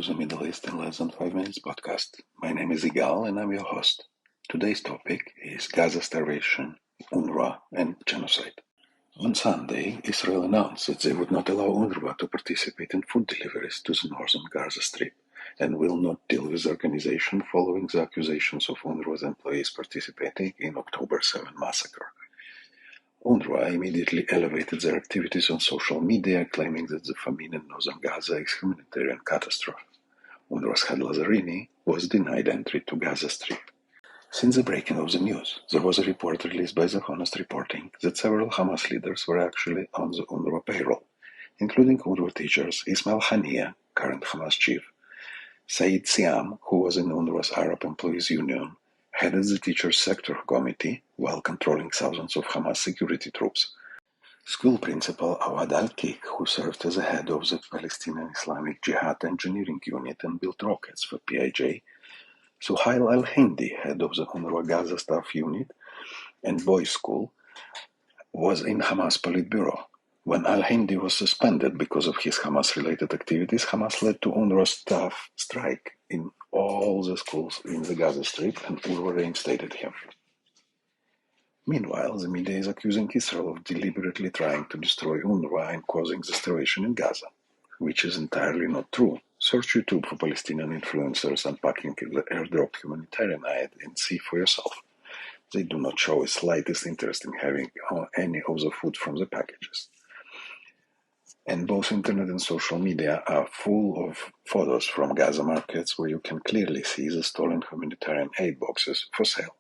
the Middle East in less than 5 minutes podcast. My name is Igal and I'm your host. Today's topic is Gaza starvation, UNRWA and genocide. On Sunday, Israel announced that they would not allow UNRWA to participate in food deliveries to the northern Gaza Strip and will not deal with the organization following the accusations of UNRWA's employees participating in October 7 massacre. UNRWA immediately elevated their activities on social media, claiming that the famine in northern Gaza is a humanitarian catastrophe. UNRWA's head Lazzarini was denied entry to Gaza Strip. Since the breaking of the news, there was a report released by The Honest reporting that several Hamas leaders were actually on the UNRWA payroll, including UNRWA teachers Ismail Haniyeh, current Hamas chief, Said Siam, who was in UNRWA's Arab Employees Union, headed the teachers' sector committee while controlling thousands of Hamas security troops. School principal Awad al-Kik, who served as the head of the Palestinian Islamic Jihad engineering unit and built rockets for PIJ, Suhail al-Hindi, head of the UNRWA Gaza staff unit and boys' school, was in Hamas Politburo. When al-Hindi was suspended because of his Hamas-related activities, Hamas led to UNRWA staff strike in all the schools in the Gaza Strip, and UNRWA reinstated him. Meanwhile, the media is accusing Israel of deliberately trying to destroy UNRWA and causing the starvation in Gaza, which is entirely not true. Search YouTube for Palestinian influencers unpacking the airdrop humanitarian aid and see for yourself. They do not show the slightest interest in having any of the food from the packages. And both internet and social media are full of photos from Gaza markets where you can clearly see the stolen humanitarian aid boxes for sale.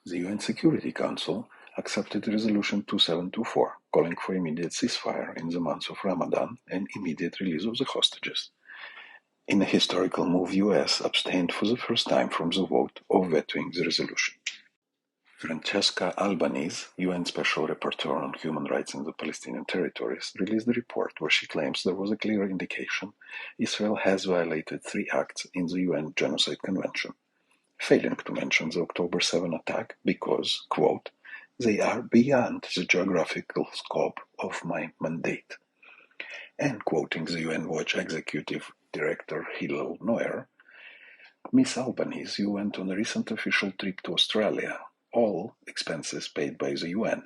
The UN Security Council accepted Resolution 2724, calling for immediate ceasefire in the months of Ramadan and immediate release of the hostages. In a historical move, US abstained for the first time from the vote of vetoing the resolution. Francesca Albanese, UN Special Rapporteur on Human Rights in the Palestinian territories, released a report where she claims there was a clear indication Israel has violated 3 acts in the UN Genocide Convention, failing to mention the October 7 attack because, quote, they are beyond the geographical scope of my mandate. And quoting the UN Watch Executive Director Hillel Neuer, Ms. Albanese, you went on a recent official trip to Australia, all expenses paid by the UN.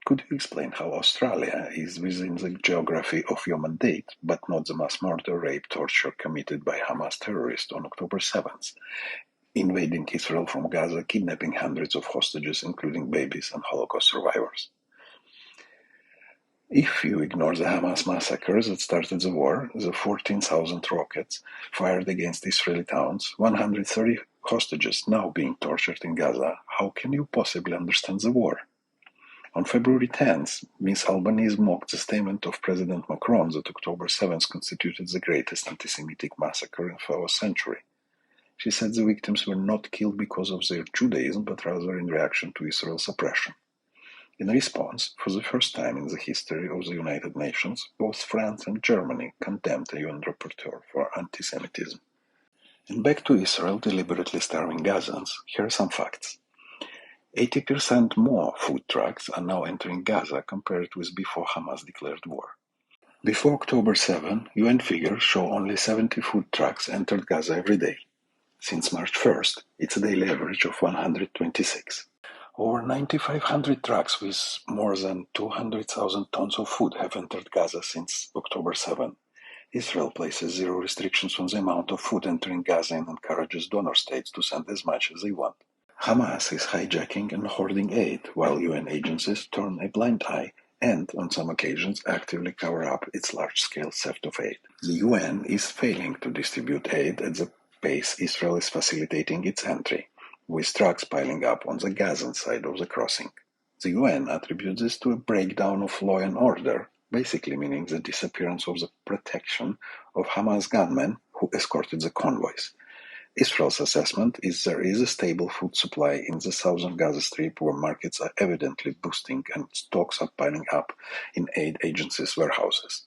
Could you explain how Australia is within the geography of your mandate, but not the mass murder, rape, torture committed by Hamas terrorists on October 7th, invading Israel from Gaza, kidnapping hundreds of hostages, including babies and Holocaust survivors? If you ignore the Hamas massacres that started the war, the 14,000 rockets fired against Israeli towns, 130 hostages now being tortured in Gaza, how can you possibly understand the war? On February 10th, Ms. Albanese mocked the statement of President Macron that October 7th constituted the greatest anti-Semitic massacre in our century. She said the victims were not killed because of their Judaism, but rather in reaction to Israel's oppression. In response, for the first time in the history of the United Nations, both France and Germany condemned a UN rapporteur for antisemitism. And back to Israel deliberately starving Gazans, here are some facts. 80% more food trucks are now entering Gaza compared with before Hamas declared war. Before October 7, UN figures show only 70 food trucks entered Gaza every day. Since March 1st, it's a daily average of 126. Over 9,500 trucks with more than 200,000 tons of food have entered Gaza since October 7. Israel places zero restrictions on the amount of food entering Gaza and encourages donor states to send as much as they want. Hamas is hijacking and hoarding aid, while UN agencies turn a blind eye and, on some occasions, actively cover up its large-scale theft of aid. The UN is failing to distribute aid at the pace Israel is facilitating its entry, with trucks piling up on the Gazan side of the crossing. The UN attributes this to a breakdown of law and order, basically meaning the disappearance of the protection of Hamas gunmen who escorted the convoys. Israel's assessment is there is a stable food supply in the southern Gaza Strip where markets are evidently boosting and stocks are piling up in aid agencies' warehouses.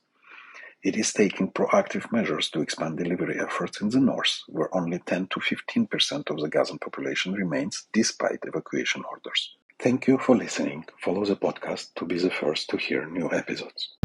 It is taking proactive measures to expand delivery efforts in the north, where only 10 to 15% of the Gazan population remains despite evacuation orders. Thank you for listening. Follow the podcast to be the first to hear new episodes.